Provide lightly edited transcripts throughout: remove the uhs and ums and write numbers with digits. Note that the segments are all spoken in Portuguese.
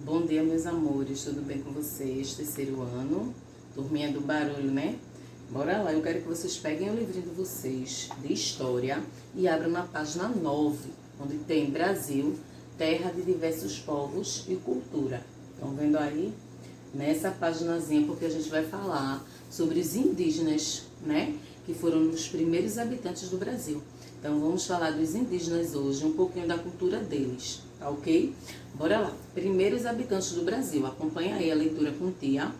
Bom dia, meus amores, tudo bem com vocês? Terceiro ano, turminha do barulho, né? Bora lá, eu quero que vocês peguem o livrinho de vocês de história e abram na página 9, onde tem Brasil, terra de diversos povos e cultura. Estão vendo aí? Nessa paginazinha, porque a gente vai falar sobre os indígenas, né? Que foram os primeiros habitantes do Brasil. Então, vamos falar dos indígenas hoje, um pouquinho da cultura deles, tá ok? Bora lá. Primeiros habitantes do Brasil. Acompanha aí a leitura com tia.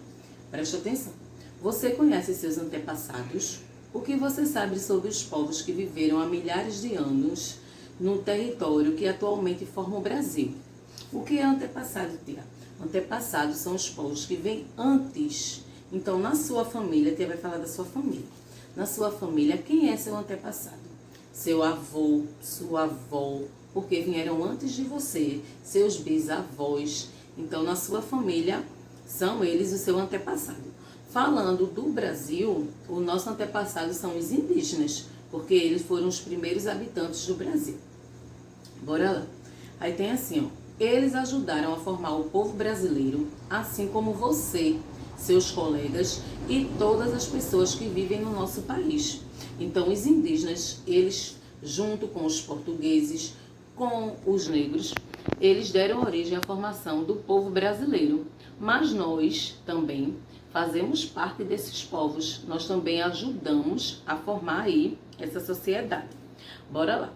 Preste atenção. Você conhece seus antepassados? O que você sabe sobre os povos que viveram há milhares de anos no território que atualmente forma o Brasil? O que é antepassado, tia? Antepassados são os povos que vêm antes. Então, na sua família, tia vai falar da sua família. Na sua família, quem é seu antepassado? Seu avô, sua avó, porque vieram antes de você, seus bisavós. Então, na sua família, são eles o seu antepassado. Falando do Brasil, o nosso antepassado são os indígenas, porque eles foram os primeiros habitantes do Brasil. Bora lá. Aí tem assim, ó. Eles ajudaram a formar o povo brasileiro, assim como você, seus colegas e todas as pessoas que vivem no nosso país. Então, os indígenas, eles, junto com os portugueses, com os negros, eles deram origem à formação do povo brasileiro. Mas nós também fazemos parte desses povos, nós também ajudamos a formar aí essa sociedade. Bora lá.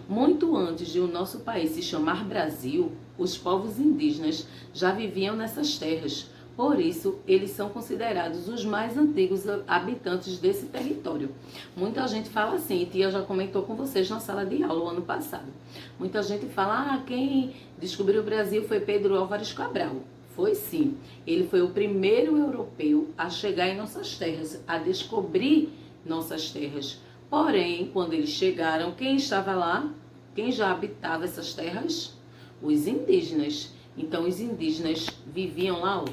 Muito antes de o nosso país se chamar Brasil, os povos indígenas já viviam nessas terras. Por isso, eles são considerados os mais antigos habitantes desse território. Muita gente fala assim, tia já comentou com vocês na sala de aula o ano passado. Muita gente fala, quem descobriu o Brasil foi Pedro Álvares Cabral. Foi sim, ele foi o primeiro europeu a chegar em nossas terras, a descobrir nossas terras. Porém, quando eles chegaram, quem estava lá? Quem já habitava essas terras? Os indígenas. Então, os indígenas viviam lá,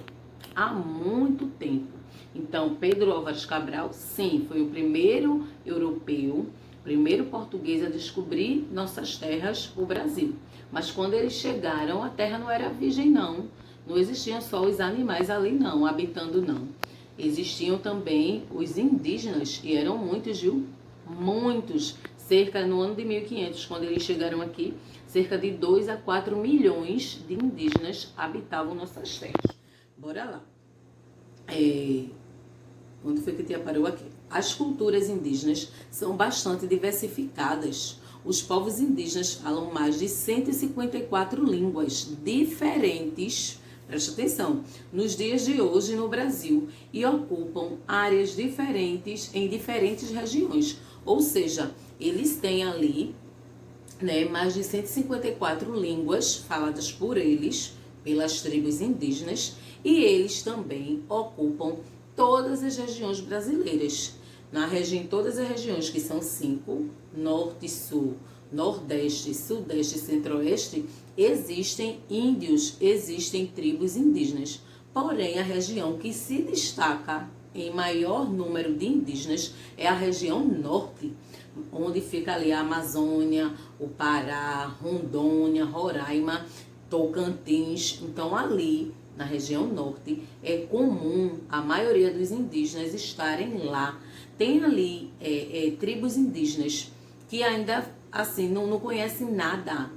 há muito tempo. Então, Pedro Álvares Cabral, sim, foi o primeiro europeu, primeiro português a descobrir nossas terras, o Brasil. Mas quando eles chegaram, a terra não era virgem, não. Não existiam só os animais ali, não, habitando, não. Existiam também os indígenas, e eram muitos, viu? Muitos. Cerca, no ano de 1500, quando eles chegaram aqui, cerca de 2 a 4 milhões de indígenas habitavam nossas terras. Bora lá. Onde foi que a tia parou aqui? As culturas indígenas são bastante diversificadas. Os povos indígenas falam mais de 154 línguas diferentes, preste atenção, nos dias de hoje no Brasil e ocupam áreas diferentes em diferentes regiões. Ou seja, eles têm ali, né, mais de 154 línguas faladas por eles, pelas tribos indígenas, e eles também ocupam todas as regiões brasileiras. Em todas as regiões, que são 5, norte, sul, nordeste, sudeste e centro-oeste, existem índios, existem tribos indígenas. Porém, a região que se destaca em maior número de indígenas é a região norte, onde fica ali a Amazônia, o Pará, Rondônia, Roraima, Tocantins. Então, ali, na região norte, é comum a maioria dos indígenas estarem lá. Tem ali tribos indígenas que ainda, assim, não conhecem nada.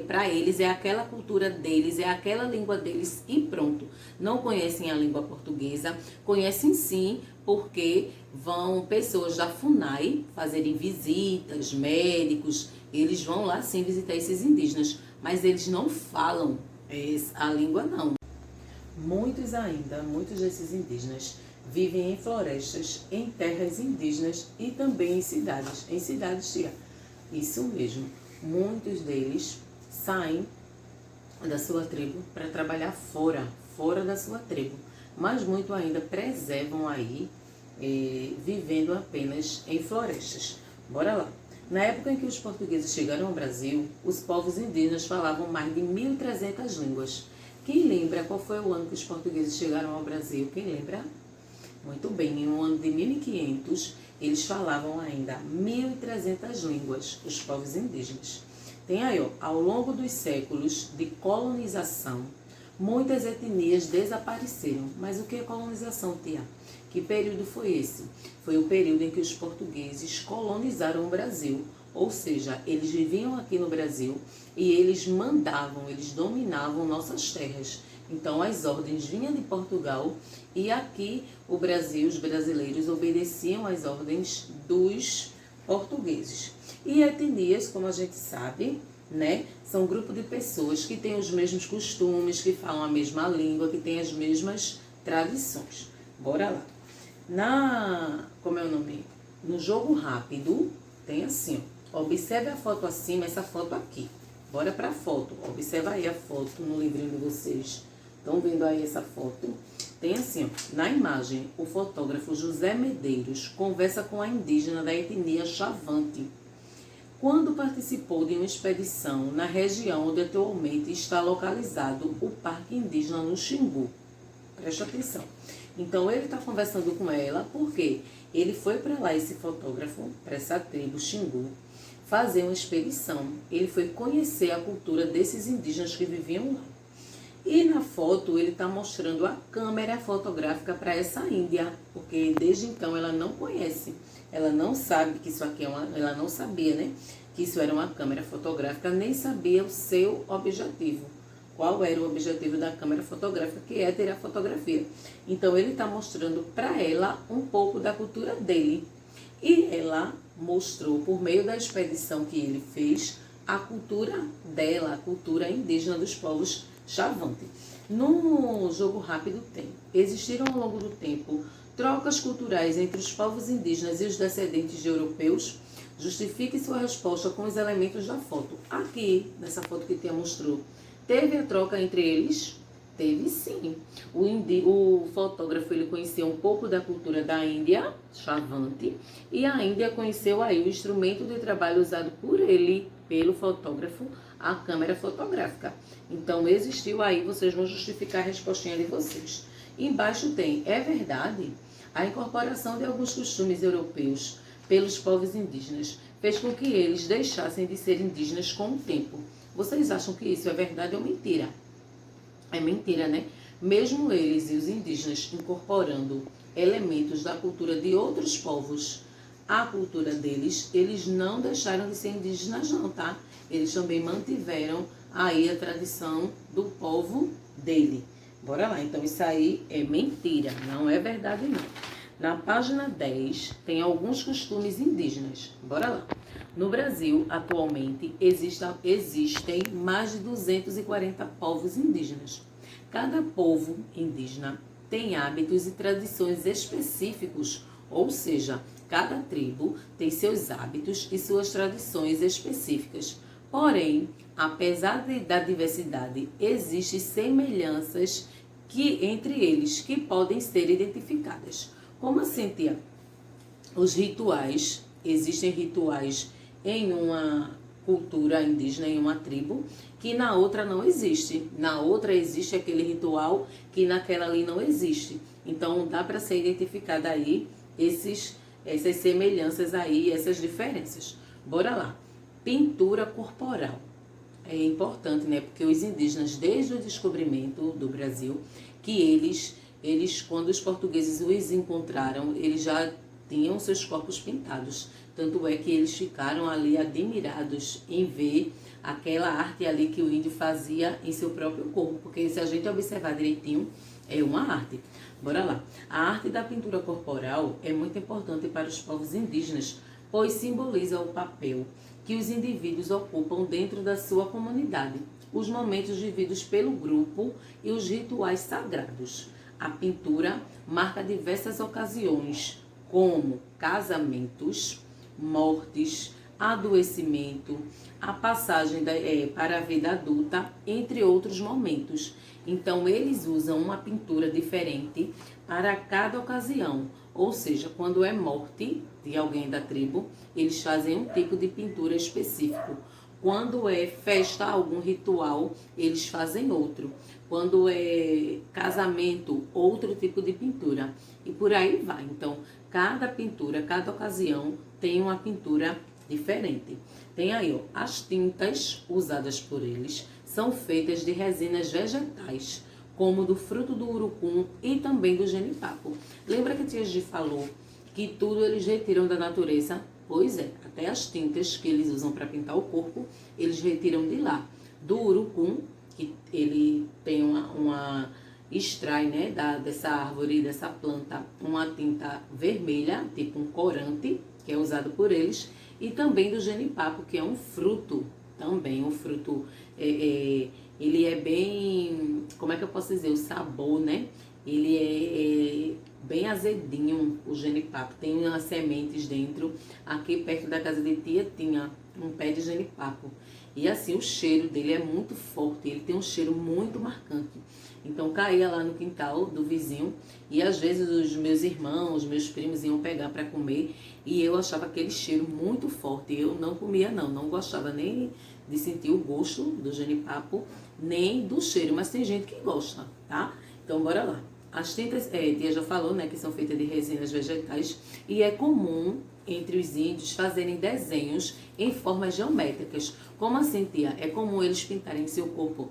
Para eles é aquela cultura deles, é aquela língua deles e pronto. Não conhecem a língua portuguesa, conhecem sim, porque vão pessoas da FUNAI fazerem visitas, médicos, eles vão lá sim visitar esses indígenas, mas eles não falam a língua não. Muitos desses indígenas vivem em florestas, em terras indígenas e também em cidades. Em cidades, tia, isso mesmo. Muitos deles saem da sua tribo para trabalhar fora da sua tribo. Mas muito ainda preservam aí, vivendo apenas em florestas. Bora lá. Na época em que os portugueses chegaram ao Brasil, os povos indígenas falavam mais de 1.300 línguas. Quem lembra qual foi o ano que os portugueses chegaram ao Brasil? Quem lembra? Muito bem, em um ano de 1500, eles falavam ainda 1.300 línguas, os povos indígenas. Tem aí, ó, ao longo dos séculos de colonização, Muitas etnias desapareceram. Mas o que é colonização, tia? Que período foi esse? Foi o período em que os portugueses colonizaram o Brasil. Ou seja, eles viviam aqui no Brasil e eles mandavam, eles dominavam nossas terras. Então as ordens vinham de Portugal e aqui o Brasil, os brasileiros obedeciam às ordens dos portugueses. E etnias, como a gente sabe, né, são um grupo de pessoas que têm os mesmos costumes, que falam a mesma língua, que têm as mesmas tradições. Bora lá. Como é o nome? No jogo rápido, tem assim, ó. Observe a foto acima, essa foto aqui. Bora pra foto. Observa aí a foto no livrinho de vocês. Estão vendo aí essa foto? Tem assim, ó, na imagem, o fotógrafo José Medeiros conversa com a indígena da etnia Chavante, quando participou de uma expedição na região onde atualmente está localizado o Parque Indígena no Xingu. Presta atenção. Então, ele está conversando com ela porque ele foi para lá, esse fotógrafo, para essa tribo Xingu, fazer uma expedição. Ele foi conhecer a cultura desses indígenas que viviam lá. E na foto ele está mostrando a câmera fotográfica para essa índia, porque desde então ela não conhece, ela não sabe que isso aqui ela não sabia, né, que isso era uma câmera fotográfica, nem sabia o seu objetivo. Qual era o objetivo da câmera fotográfica, que é tirar fotografia. Então ele está mostrando para ela um pouco da cultura dele. E ela mostrou, por meio da expedição que ele fez, a cultura dela, a cultura indígena dos povos Chavante. No jogo rápido tem. Existiram ao longo do tempo trocas culturais entre os povos indígenas e os descendentes de europeus? Justifique sua resposta com os elementos da foto. Aqui, nessa foto que Tia mostrou, teve a troca entre eles? Teve sim. O fotógrafo ele conheceu um pouco da cultura da Índia, Chavante, e a Índia conheceu aí o instrumento de trabalho usado por ele, pelo fotógrafo, a câmera fotográfica. Então existiu aí, vocês vão justificar a respostinha de vocês. Embaixo tem, é verdade, a incorporação de alguns costumes europeus pelos povos indígenas fez com que eles deixassem de ser indígenas com o tempo. Vocês acham que isso é verdade ou mentira? É mentira, né? Mesmo eles e os indígenas incorporando elementos da cultura de outros povos à cultura deles, eles não deixaram de ser indígenas não, tá? Eles também mantiveram aí a tradição do povo dele. Bora lá, então isso aí é mentira, não é verdade não. Na página 10 tem alguns costumes indígenas. Bora lá. No Brasil, atualmente, existem mais de 240 povos indígenas. Cada povo indígena tem hábitos e tradições específicos, ou seja, cada tribo tem seus hábitos e suas tradições específicas. Porém, apesar da diversidade, existem semelhanças entre eles que podem ser identificadas. Como assim, tia? Os rituais, existem rituais em uma cultura indígena, em uma tribo, que na outra não existe. Na outra existe aquele ritual que naquela ali não existe. Então, dá para ser identificada aí essas semelhanças aí, essas diferenças. Bora lá. Pintura corporal. É importante, né? Porque os indígenas, desde o descobrimento do Brasil, que eles quando os portugueses os encontraram, eles já tinham seus corpos pintados. Tanto é que eles ficaram ali admirados em ver aquela arte ali que o índio fazia em seu próprio corpo. Porque se a gente observar direitinho, é uma arte. Bora lá. A arte da pintura corporal é muito importante para os povos indígenas, pois simboliza o papel que os indivíduos ocupam dentro da sua comunidade, os momentos vividos pelo grupo e os rituais sagrados. A pintura marca diversas ocasiões, como casamentos, mortes, adoecimento, a passagem para a vida adulta, entre outros momentos. Então, eles usam uma pintura diferente para cada ocasião. Ou seja, quando é morte de alguém da tribo, eles fazem um tipo de pintura específico. Quando é festa, algum ritual, eles fazem outro. Quando é casamento, outro tipo de pintura. E por aí vai. Então, cada pintura, cada ocasião tem uma pintura diferente. Tem aí, ó, as tintas usadas por eles são feitas de resinas vegetais, como do fruto do urucum e também do genipapo. Lembra que a tia Gi falou que tudo eles retiram da natureza? Pois é, até as tintas que eles usam para pintar o corpo, eles retiram de lá. Do urucum, que ele tem extrai, né, dessa árvore, dessa planta, uma tinta vermelha, tipo um corante, que é usado por eles, e também do genipapo, que é um fruto, também um fruto, ele é bem, como é que eu posso dizer, o sabor, né, ele é bem azedinho, o genipapo, tem umas sementes dentro. Aqui perto da casa de tia tinha um pé de genipapo, e assim o cheiro dele é muito forte, ele tem um cheiro muito marcante. Então caía lá no quintal do vizinho e às vezes os meus irmãos, meus primos iam pegar para comer e eu achava aquele cheiro muito forte. Eu não comia não gostava nem de sentir o gosto do genipapo, nem do cheiro, mas tem gente que gosta, tá? Então bora lá. As tintas, tia já falou, né, que são feitas de resinas vegetais e é comum entre os índios fazerem desenhos em formas geométricas. Como assim, tia? É comum eles pintarem em seu corpo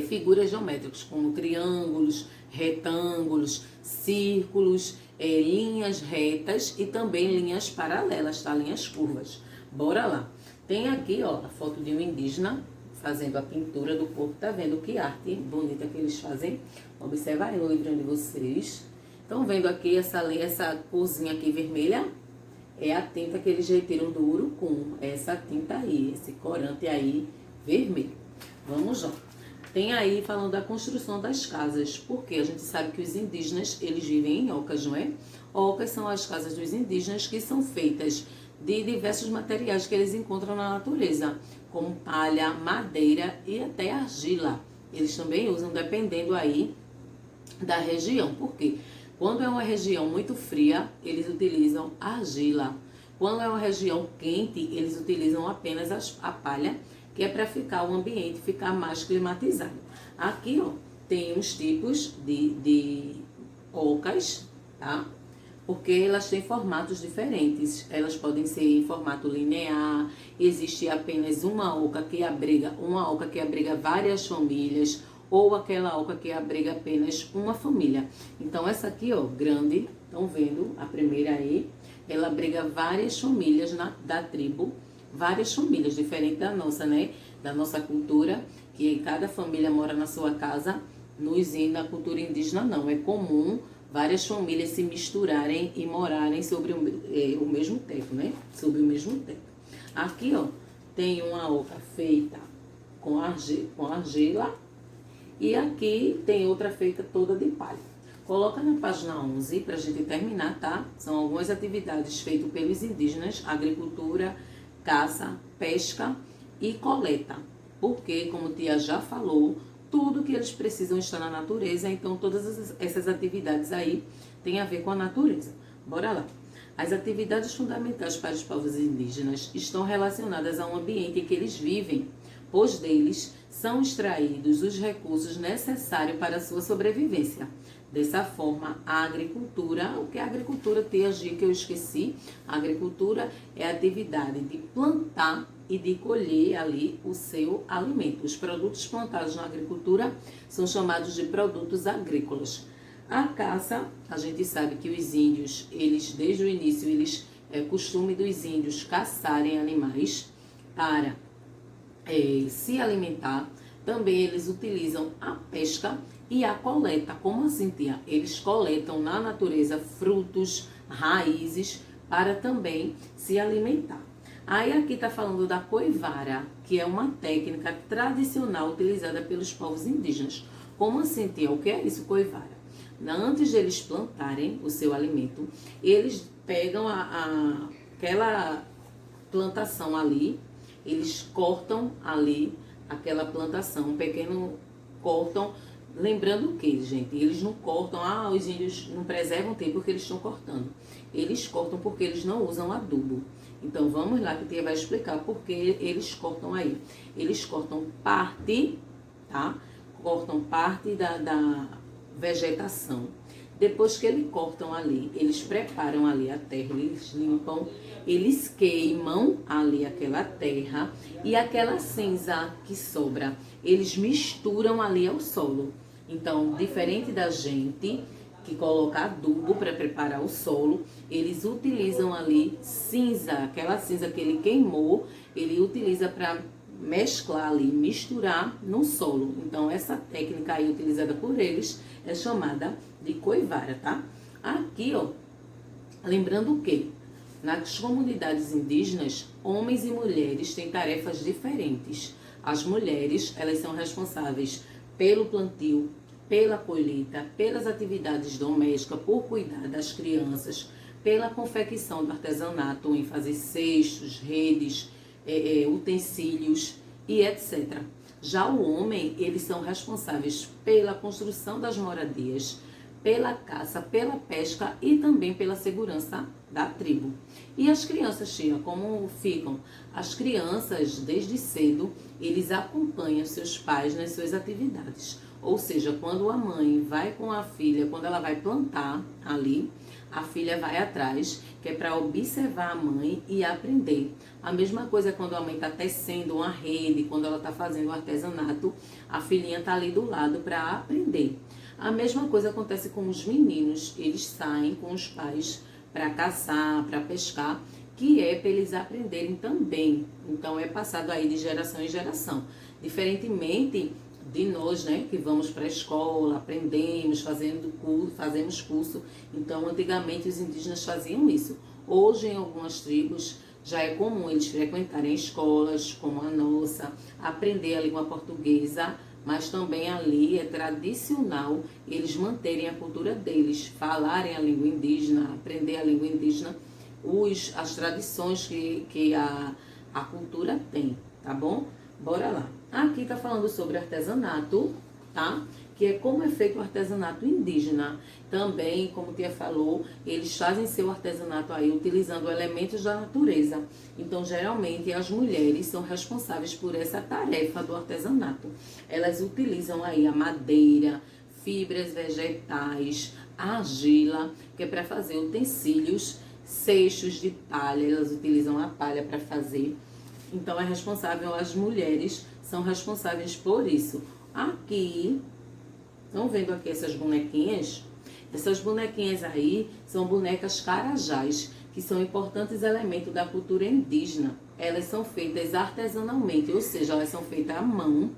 figuras geométricas, como triângulos, retângulos, círculos, linhas retas e também linhas paralelas, tá? Linhas curvas. Bora lá. Tem aqui, ó, a foto de um indígena fazendo a pintura do corpo. Tá vendo que arte bonita que eles fazem? Observa aí no livrinho de vocês. Estão vendo aqui essa corzinha aqui vermelha? É a tinta que eles retiram do urucum. Essa tinta aí, esse corante aí vermelho. Vamos lá. Tem aí falando da construção das casas, porque a gente sabe que os indígenas, eles vivem em ocas, não é? Ocas são as casas dos indígenas que são feitas de diversos materiais que eles encontram na natureza, como palha, madeira e até argila. Eles também usam, dependendo aí da região. Por quê? Quando é uma região muito fria, eles utilizam argila. Quando é uma região quente, eles utilizam apenas a palha, que é para ficar o ambiente ficar mais climatizado. Aqui, ó, tem uns tipos de ocas, tá? Porque elas têm formatos diferentes. Elas podem ser em formato linear, existe apenas uma oca que abriga várias famílias, ou aquela oca que abriga apenas uma família. Então essa aqui, ó, grande, estão vendo a primeira aí, ela abriga várias famílias da tribo, várias famílias, diferente da nossa, né? Da nossa cultura, que cada família mora na sua casa. Na cultura indígena não, é comum várias famílias se misturarem e morarem sobre o mesmo teto, né? Sob o mesmo teto. Aqui, ó, tem uma oca feita com argila e aqui tem outra feita toda de palha. Coloca na página 11 para a gente terminar, tá? São algumas atividades feitas pelos indígenas: agricultura, caça, pesca e coleta. Porque, como tia já falou, tudo que eles precisam está na natureza, então todas essas atividades aí têm a ver com a natureza. Bora lá. As atividades fundamentais para os povos indígenas estão relacionadas ao ambiente em que eles vivem, pois deles são extraídos os recursos necessários para a sua sobrevivência. Dessa forma, a agricultura, o que é a agricultura, tia Gi, que eu esqueci, a agricultura é a atividade de plantar e de colher ali o seu alimento. Os produtos plantados na agricultura são chamados de produtos agrícolas. A caça, a gente sabe que os índios, eles desde o início, é costume dos índios caçarem animais para se alimentar. Também eles utilizam a pesca e a coleta. Como assim, tia? Eles coletam na natureza frutos, raízes, para também se alimentar. Aí aqui está falando da coivara, que é uma técnica tradicional utilizada pelos povos indígenas. Como assim, tia? O que é isso, coivara? Antes de eles plantarem o seu alimento, eles pegam aquela plantação ali, eles cortam ali aquela plantação, cortam. Lembrando que, gente, eles não cortam, os índios não preservam tempo porque eles estão cortando. Eles cortam porque eles não usam adubo. Então, vamos lá que a tia vai explicar por que eles cortam aí. Eles cortam parte, tá? Cortam parte da vegetação. Depois que eles cortam ali, eles preparam ali a terra, eles limpam, eles queimam ali aquela terra e aquela cinza que sobra, eles misturam ali ao solo. Então, diferente da gente que coloca adubo para preparar o solo, eles utilizam ali cinza, aquela cinza que ele queimou, ele utiliza para mesclar ali, misturar no solo. Então, essa técnica aí utilizada por eles é chamada de coivara, tá? Aqui, ó, lembrando que nas comunidades indígenas, homens e mulheres têm tarefas diferentes. As mulheres, elas são responsáveis pelo plantio, pela colheita, pelas atividades domésticas, por cuidar das crianças, pela confecção do artesanato, em fazer cestos, redes, utensílios e etc. Já o homem, eles são responsáveis pela construção das moradias, pela caça, pela pesca e também pela segurança da tribo. E as crianças, tia, como ficam? As crianças, desde cedo, eles acompanham seus pais nas suas atividades. Ou seja, quando a mãe vai com a filha, quando ela vai plantar ali, a filha vai atrás, que é para observar a mãe e aprender. A mesma coisa quando a mãe está tecendo uma rede, quando ela está fazendo um artesanato, a filhinha está ali do lado para aprender. A mesma coisa acontece com os meninos, eles saem com os pais para caçar, para pescar, que é para eles aprenderem também. Então é passado aí de geração em geração. Diferentemente de nós, né, que vamos para a escola, aprendemos, fazemos curso. Então, antigamente os indígenas faziam isso. Hoje, em algumas tribos, já é comum eles frequentarem escolas, como a nossa, aprender a língua portuguesa, mas também ali é tradicional eles manterem a cultura deles, falarem a língua indígena, aprender a língua indígena, as tradições que a cultura tem, tá bom? Bora lá. Aqui tá falando sobre artesanato, tá? Que é como é feito o artesanato indígena. Também, como Tia falou, eles fazem seu artesanato aí utilizando elementos da natureza. Então, geralmente, as mulheres são responsáveis por essa tarefa do artesanato. Elas utilizam aí a madeira, fibras vegetais, a argila, que é para fazer utensílios, cestos de palha. Elas utilizam a palha para fazer. Então, as mulheres são responsáveis por isso. Aqui, estão vendo aqui essas bonequinhas? Essas bonequinhas aí são bonecas carajás, que são importantes elementos da cultura indígena. Elas são feitas artesanalmente, ou seja, elas são feitas à mão.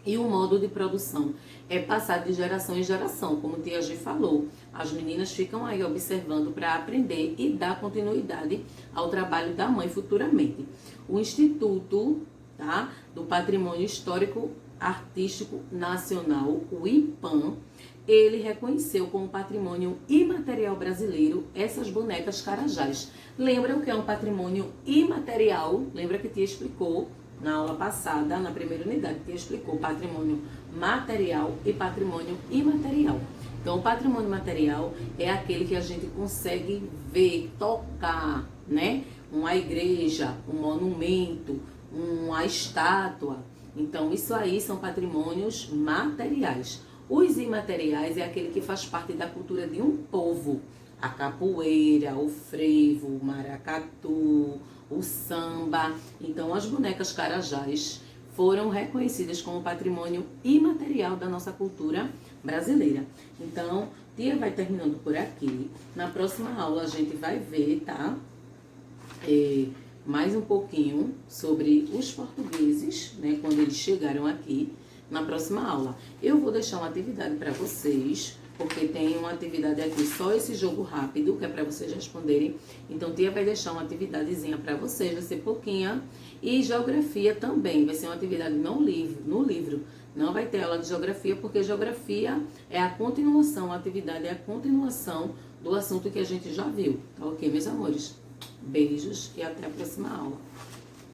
E o modo de produção é passado de geração em geração, como Tia G falou. As meninas ficam aí observando para aprender e dar continuidade ao trabalho da mãe futuramente. O Instituto, tá, do Patrimônio Histórico Artístico Nacional, o IPAM, ele reconheceu como patrimônio imaterial brasileiro essas bonecas carajás. Lembram que é um patrimônio imaterial? Lembra que Tia explicou na aula passada, na primeira unidade, Tia explicou patrimônio material e patrimônio imaterial. Então, o patrimônio material é aquele que a gente consegue ver, tocar, né? Uma igreja, um monumento, uma estátua. Então, isso aí são patrimônios materiais. Os imateriais é aquele que faz parte da cultura de um povo. A capoeira, o frevo, o maracatu, o samba. Então, as bonecas carajás foram reconhecidas como patrimônio imaterial da nossa cultura brasileira. Então, Tia vai terminando por aqui. Na próxima aula a gente vai ver, tá? Mais um pouquinho sobre os portugueses, né? Quando eles chegaram aqui, na próxima aula. Eu vou deixar uma atividade para vocês, porque tem uma atividade aqui, só esse jogo rápido, que é para vocês responderem. Então, Tia vai deixar uma atividadezinha para vocês, vai ser pouquinha. E geografia também, vai ser uma atividade no livro. Não vai ter aula de geografia, porque geografia é a continuação, a atividade é a continuação do assunto que a gente já viu. Tá ok, meus amores? Beijos e até a próxima aula.